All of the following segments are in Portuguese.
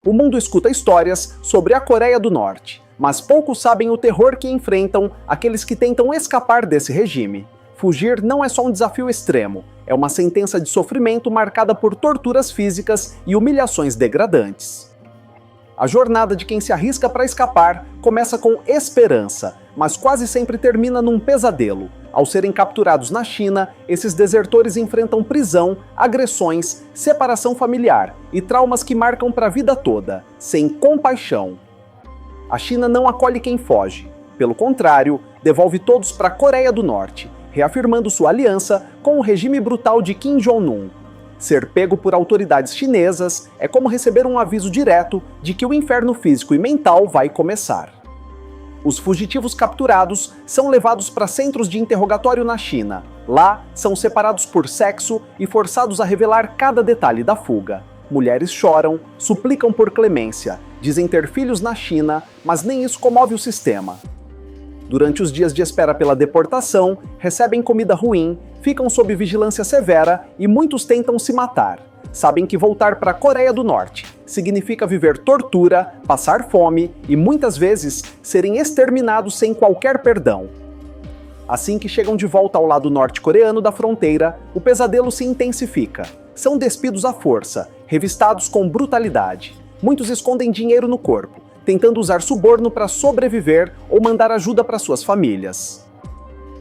O mundo escuta histórias sobre a Coreia do Norte, mas poucos sabem o terror que enfrentam aqueles que tentam escapar desse regime. Fugir não é só um desafio extremo, é uma sentença de sofrimento marcada por torturas físicas e humilhações degradantes. A jornada de quem se arrisca para escapar começa com esperança, mas quase sempre termina num pesadelo. Ao serem capturados na China, esses desertores enfrentam prisão, agressões, separação familiar e traumas que marcam para a vida toda, sem compaixão. A China não acolhe quem foge. Pelo contrário, devolve todos para a Coreia do Norte, reafirmando sua aliança com o regime brutal de Kim Jong-un. Ser pego por autoridades chinesas é como receber um aviso direto de que o inferno físico e mental vai começar. Os fugitivos capturados são levados para centros de interrogatório na China. Lá, são separados por sexo e forçados a revelar cada detalhe da fuga. Mulheres choram, suplicam por clemência, dizem ter filhos na China, mas nem isso comove o sistema. Durante os dias de espera pela deportação, recebem comida ruim, ficam sob vigilância severa e muitos tentam se matar. Sabem que voltar para a Coreia do Norte significa viver tortura, passar fome e muitas vezes serem exterminados sem qualquer perdão. Assim que chegam de volta ao lado norte-coreano da fronteira, o pesadelo se intensifica. São despidos à força, revistados com brutalidade. Muitos escondem dinheiro no corpo, tentando usar suborno para sobreviver ou mandar ajuda para suas famílias.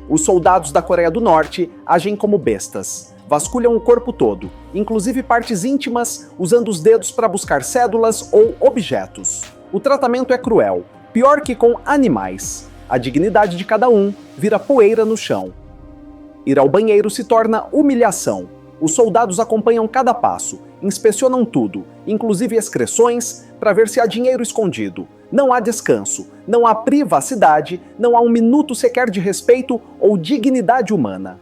Os soldados da Coreia do Norte agem como bestas. Vasculham o corpo todo, inclusive partes íntimas, usando os dedos para buscar cédulas ou objetos. O tratamento é cruel, pior que com animais. A dignidade de cada um vira poeira no chão. Ir ao banheiro se torna humilhação. Os soldados acompanham cada passo, inspecionam tudo, inclusive excreções, para ver se há dinheiro escondido. Não há descanso, não há privacidade, não há um minuto sequer de respeito ou dignidade humana.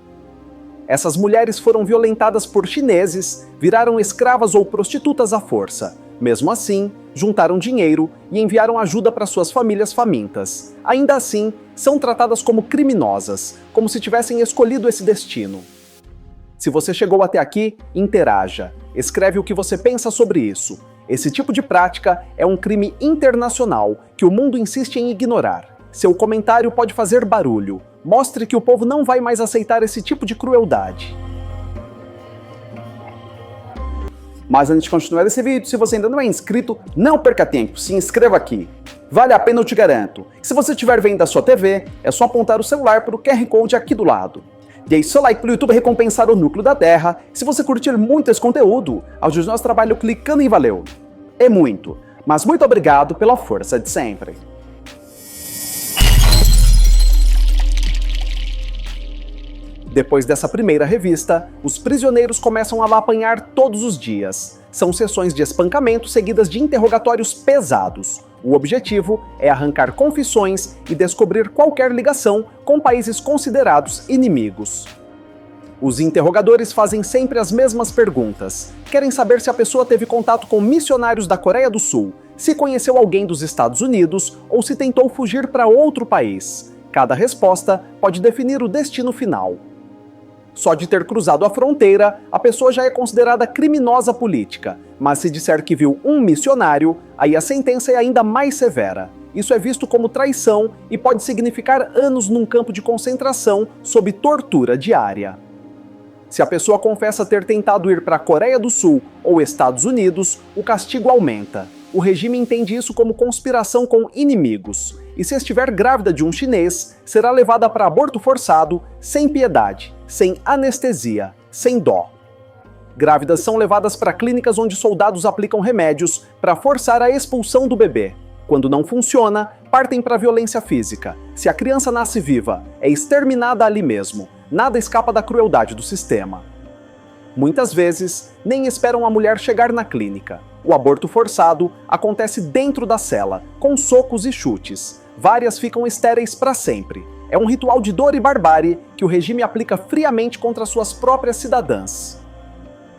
Essas mulheres foram violentadas por chineses, viraram escravas ou prostitutas à força. Mesmo assim, juntaram dinheiro e enviaram ajuda para suas famílias famintas. Ainda assim, são tratadas como criminosas, como se tivessem escolhido esse destino. Se você chegou até aqui, interaja. Escreve o que você pensa sobre isso. Esse tipo de prática é um crime internacional que o mundo insiste em ignorar. Seu comentário pode fazer barulho. Mostre que o povo não vai mais aceitar esse tipo de crueldade. Mas antes de continuar esse vídeo, se você ainda não é inscrito, não perca tempo, se inscreva aqui. Vale a pena, eu te garanto. Se você estiver vendo da sua TV, é só apontar o celular para o QR Code aqui do lado. Deixe seu like para o YouTube recompensar o núcleo da Terra. Se você curtir muito esse conteúdo, ajude nosso trabalho clicando em valeu. É muito, mas muito obrigado pela força de sempre. Depois dessa primeira revista, os prisioneiros começam a apanhar todos os dias. São sessões de espancamento seguidas de interrogatórios pesados. O objetivo é arrancar confissões e descobrir qualquer ligação com países considerados inimigos. Os interrogadores fazem sempre as mesmas perguntas. Querem saber se a pessoa teve contato com missionários da Coreia do Sul, se conheceu alguém dos Estados Unidos ou se tentou fugir para outro país. Cada resposta pode definir o destino final. Só de ter cruzado a fronteira, a pessoa já é considerada criminosa política, mas se disser que viu um missionário, aí a sentença é ainda mais severa. Isso é visto como traição e pode significar anos num campo de concentração sob tortura diária. Se a pessoa confessa ter tentado ir para a Coreia do Sul ou Estados Unidos, o castigo aumenta. O regime entende isso como conspiração com inimigos, e se estiver grávida de um chinês, será levada para aborto forçado, sem piedade, sem anestesia, sem dó. Grávidas são levadas para clínicas onde soldados aplicam remédios para forçar a expulsão do bebê. Quando não funciona, partem para a violência física. Se a criança nasce viva, é exterminada ali mesmo. Nada escapa da crueldade do sistema. Muitas vezes, nem esperam a mulher chegar na clínica. O aborto forçado acontece dentro da cela, com socos e chutes. Várias ficam estéreis para sempre. É um ritual de dor e barbárie que o regime aplica friamente contra suas próprias cidadãs.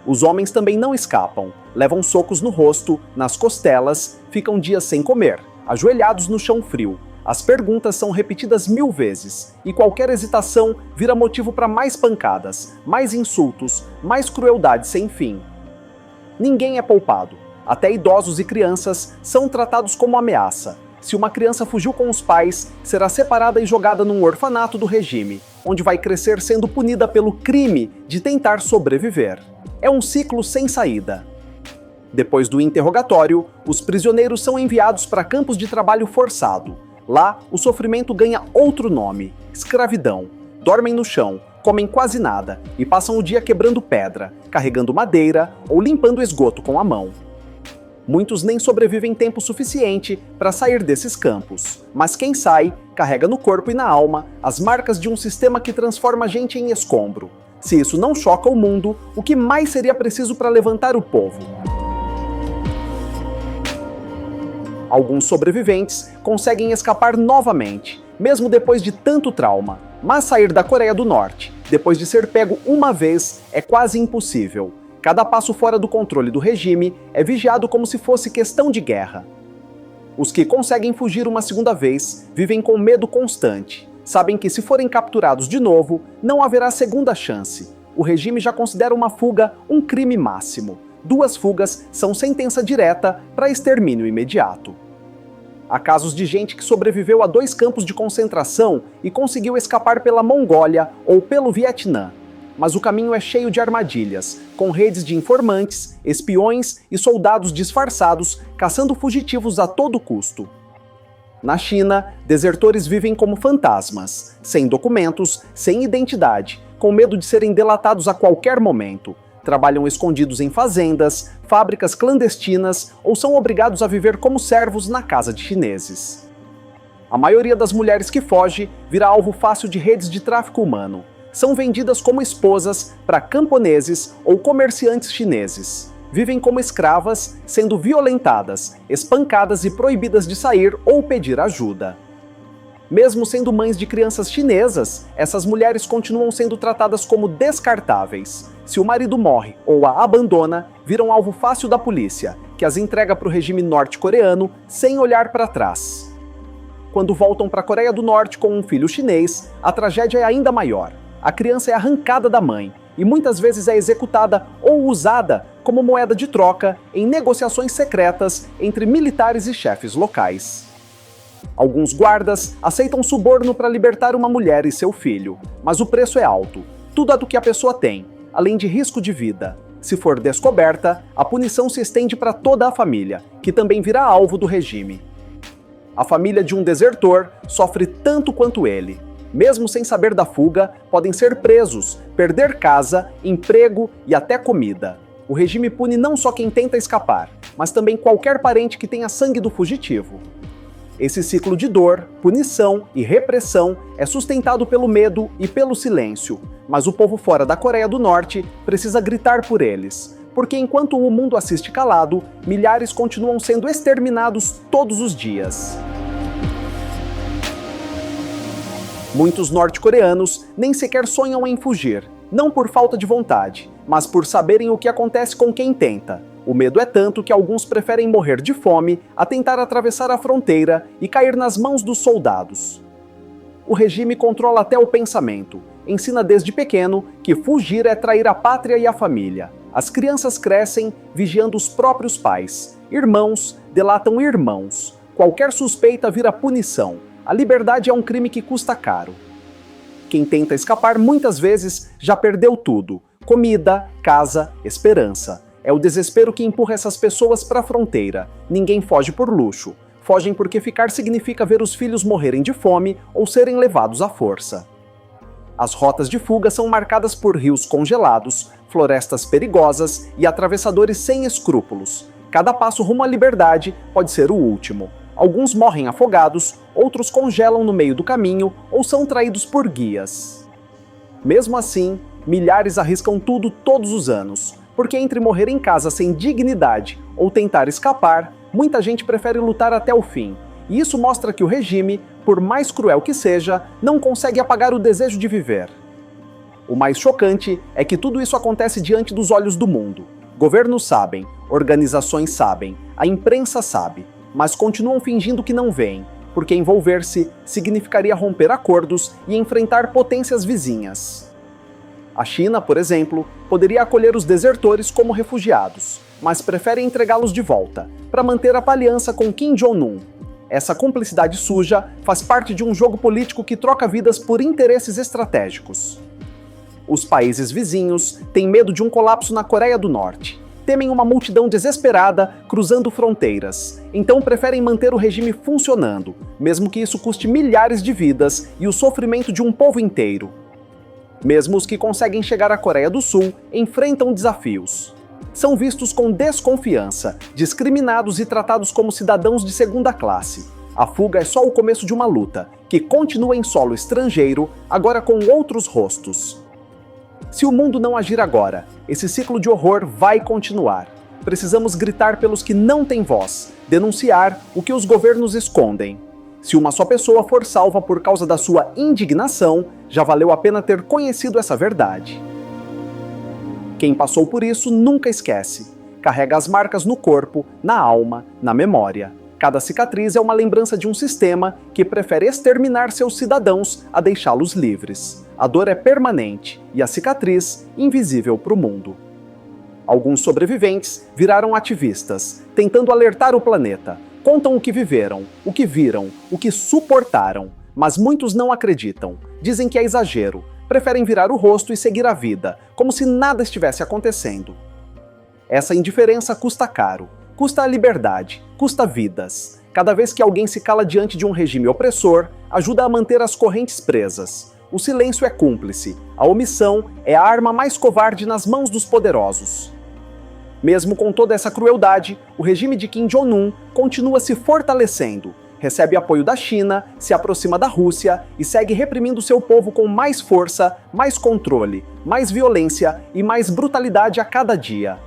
Os homens também não escapam. Levam socos no rosto, nas costelas, ficam dias sem comer, ajoelhados no chão frio. As perguntas são repetidas 1000 vezes, e qualquer hesitação vira motivo para mais pancadas, mais insultos, mais crueldade sem fim. Ninguém é poupado. Até idosos e crianças são tratados como ameaça. Se uma criança fugiu com os pais, será separada e jogada num orfanato do regime, onde vai crescer sendo punida pelo crime de tentar sobreviver. É um ciclo sem saída. Depois do interrogatório, os prisioneiros são enviados para campos de trabalho forçado. Lá, o sofrimento ganha outro nome: escravidão. Dormem no chão, comem quase nada e passam o dia quebrando pedra, carregando madeira ou limpando esgoto com a mão. Muitos nem sobrevivem tempo suficiente para sair desses campos, mas quem sai carrega no corpo e na alma as marcas de um sistema que transforma a gente em escombro. Se isso não choca o mundo, o que mais seria preciso para levantar o povo? Alguns sobreviventes conseguem escapar novamente, mesmo depois de tanto trauma, mas sair da Coreia do Norte, depois de ser pego uma vez, é quase impossível. Cada passo fora do controle do regime é vigiado como se fosse questão de guerra. Os que conseguem fugir uma segunda vez vivem com medo constante. Sabem que se forem capturados de novo, não haverá segunda chance. O regime já considera uma fuga um crime máximo. 2 fugas são sentença direta para extermínio imediato. Há casos de gente que sobreviveu a 2 campos de concentração e conseguiu escapar pela Mongólia ou pelo Vietnã. Mas o caminho é cheio de armadilhas, com redes de informantes, espiões e soldados disfarçados caçando fugitivos a todo custo. Na China, desertores vivem como fantasmas, sem documentos, sem identidade, com medo de serem delatados a qualquer momento. Trabalham escondidos em fazendas, fábricas clandestinas ou são obrigados a viver como servos na casa de chineses. A maioria das mulheres que foge vira alvo fácil de redes de tráfico humano. São vendidas como esposas para camponeses ou comerciantes chineses. Vivem como escravas, sendo violentadas, espancadas e proibidas de sair ou pedir ajuda. Mesmo sendo mães de crianças chinesas, essas mulheres continuam sendo tratadas como descartáveis. Se o marido morre ou a abandona, viram alvo fácil da polícia, que as entrega para o regime norte-coreano sem olhar para trás. Quando voltam para a Coreia do Norte com um filho chinês, a tragédia é ainda maior. A criança é arrancada da mãe e muitas vezes é executada ou usada como moeda de troca em negociações secretas entre militares e chefes locais. Alguns guardas aceitam suborno para libertar uma mulher e seu filho, mas o preço é alto. Tudo é do que a pessoa tem, além de risco de vida. Se for descoberta, a punição se estende para toda a família, que também virá alvo do regime. A família de um desertor sofre tanto quanto ele. Mesmo sem saber da fuga, podem ser presos, perder casa, emprego e até comida. O regime pune não só quem tenta escapar, mas também qualquer parente que tenha sangue do fugitivo. Esse ciclo de dor, punição e repressão é sustentado pelo medo e pelo silêncio, mas o povo fora da Coreia do Norte precisa gritar por eles, porque enquanto o mundo assiste calado, milhares continuam sendo exterminados todos os dias. Muitos norte-coreanos nem sequer sonham em fugir, não por falta de vontade, mas por saberem o que acontece com quem tenta. O medo é tanto que alguns preferem morrer de fome a tentar atravessar a fronteira e cair nas mãos dos soldados. O regime controla até o pensamento. Ensina desde pequeno que fugir é trair a pátria e a família. As crianças crescem vigiando os próprios pais. Irmãos delatam irmãos. Qualquer suspeita vira punição. A liberdade é um crime que custa caro. Quem tenta escapar muitas vezes já perdeu tudo: comida, casa, esperança. É o desespero que empurra essas pessoas para a fronteira. Ninguém foge por luxo. Fogem porque ficar significa ver os filhos morrerem de fome ou serem levados à força. As rotas de fuga são marcadas por rios congelados, florestas perigosas e atravessadores sem escrúpulos. Cada passo rumo à liberdade pode ser o último. Alguns morrem afogados, outros congelam no meio do caminho ou são traídos por guias. Mesmo assim, milhares arriscam tudo todos os anos, porque entre morrer em casa sem dignidade ou tentar escapar, muita gente prefere lutar até o fim. E isso mostra que o regime, por mais cruel que seja, não consegue apagar o desejo de viver. O mais chocante é que tudo isso acontece diante dos olhos do mundo. Governos sabem, organizações sabem, a imprensa sabe, mas continuam fingindo que não veem, porque envolver-se significaria romper acordos e enfrentar potências vizinhas. A China, por exemplo, poderia acolher os desertores como refugiados, mas prefere entregá-los de volta, para manter a aliança com Kim Jong-un. Essa cumplicidade suja faz parte de um jogo político que troca vidas por interesses estratégicos. Os países vizinhos têm medo de um colapso na Coreia do Norte, temem uma multidão desesperada cruzando fronteiras, então preferem manter o regime funcionando, mesmo que isso custe milhares de vidas e o sofrimento de um povo inteiro. Mesmo os que conseguem chegar à Coreia do Sul enfrentam desafios. São vistos com desconfiança, discriminados e tratados como cidadãos de segunda classe. A fuga é só o começo de uma luta, que continua em solo estrangeiro, agora com outros rostos. Se o mundo não agir agora, esse ciclo de horror vai continuar. Precisamos gritar pelos que não têm voz, denunciar o que os governos escondem. Se uma só pessoa for salva por causa da sua indignação, já valeu a pena ter conhecido essa verdade. Quem passou por isso nunca esquece. Carrega as marcas no corpo, na alma, na memória. Cada cicatriz é uma lembrança de um sistema que prefere exterminar seus cidadãos a deixá-los livres. A dor é permanente e a cicatriz invisível para o mundo. Alguns sobreviventes viraram ativistas, tentando alertar o planeta. Contam o que viveram, o que viram, o que suportaram. Mas muitos não acreditam. Dizem que é exagero. Preferem virar o rosto e seguir a vida, como se nada estivesse acontecendo. Essa indiferença custa caro. Custa a liberdade, custa vidas. Cada vez que alguém se cala diante de um regime opressor, ajuda a manter as correntes presas. O silêncio é cúmplice. A omissão é a arma mais covarde nas mãos dos poderosos. Mesmo com toda essa crueldade, o regime de Kim Jong-un continua se fortalecendo. Recebe apoio da China, se aproxima da Rússia e segue reprimindo seu povo com mais força, mais controle, mais violência e mais brutalidade a cada dia.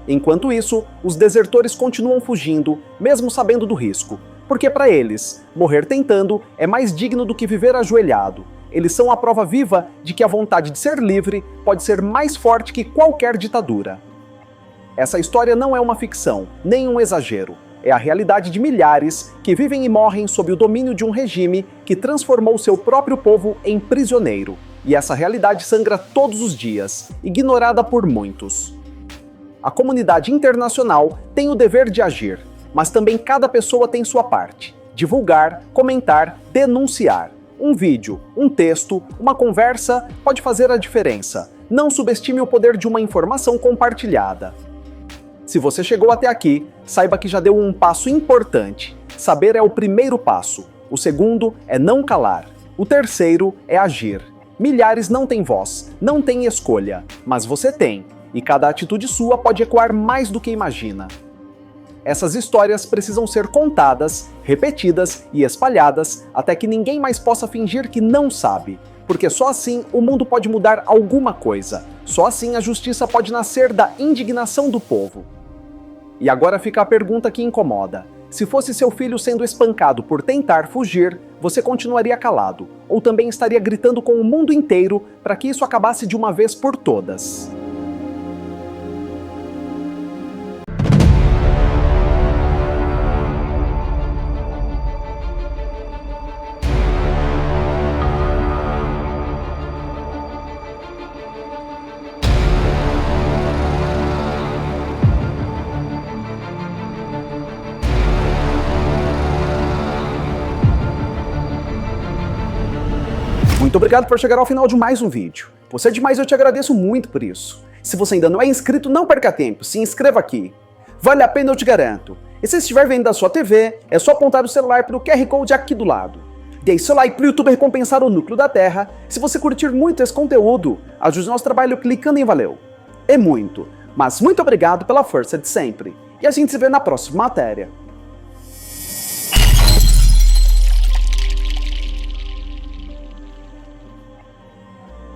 Enquanto isso, os desertores continuam fugindo, mesmo sabendo do risco, porque para eles, morrer tentando é mais digno do que viver ajoelhado. Eles são a prova viva de que a vontade de ser livre pode ser mais forte que qualquer ditadura. Essa história não é uma ficção, nem um exagero. É a realidade de milhares que vivem e morrem sob o domínio de um regime que transformou seu próprio povo em prisioneiro. E essa realidade sangra todos os dias, ignorada por muitos. A comunidade internacional tem o dever de agir, mas também cada pessoa tem sua parte. Divulgar, comentar, denunciar. Um vídeo, um texto, uma conversa pode fazer a diferença. Não subestime o poder de uma informação compartilhada. Se você chegou até aqui, saiba que já deu um passo importante. Saber é o primeiro passo. O segundo é não calar. O terceiro é agir. Milhares não têm voz, não têm escolha, mas você tem, e cada atitude sua pode ecoar mais do que imagina. Essas histórias precisam ser contadas, repetidas e espalhadas até que ninguém mais possa fingir que não sabe, porque só assim o mundo pode mudar alguma coisa. Só assim a justiça pode nascer da indignação do povo. E agora fica a pergunta que incomoda. Se fosse seu filho sendo espancado por tentar fugir, você continuaria calado, ou também estaria gritando com o mundo inteiro para que isso acabasse de uma vez por todas? Muito obrigado por chegar ao final de mais um vídeo. Você é demais, eu te agradeço muito por isso. Se você ainda não é inscrito, não perca tempo, se inscreva aqui. Vale a pena, eu te garanto. E se estiver vendo da sua TV, é só apontar o celular para o QR Code aqui do lado. Deixe seu like para o YouTube recompensar o núcleo da Terra. Se você curtir muito esse conteúdo, ajude nosso trabalho clicando em valeu. É muito, mas muito obrigado pela força de sempre. E a gente se vê na próxima matéria.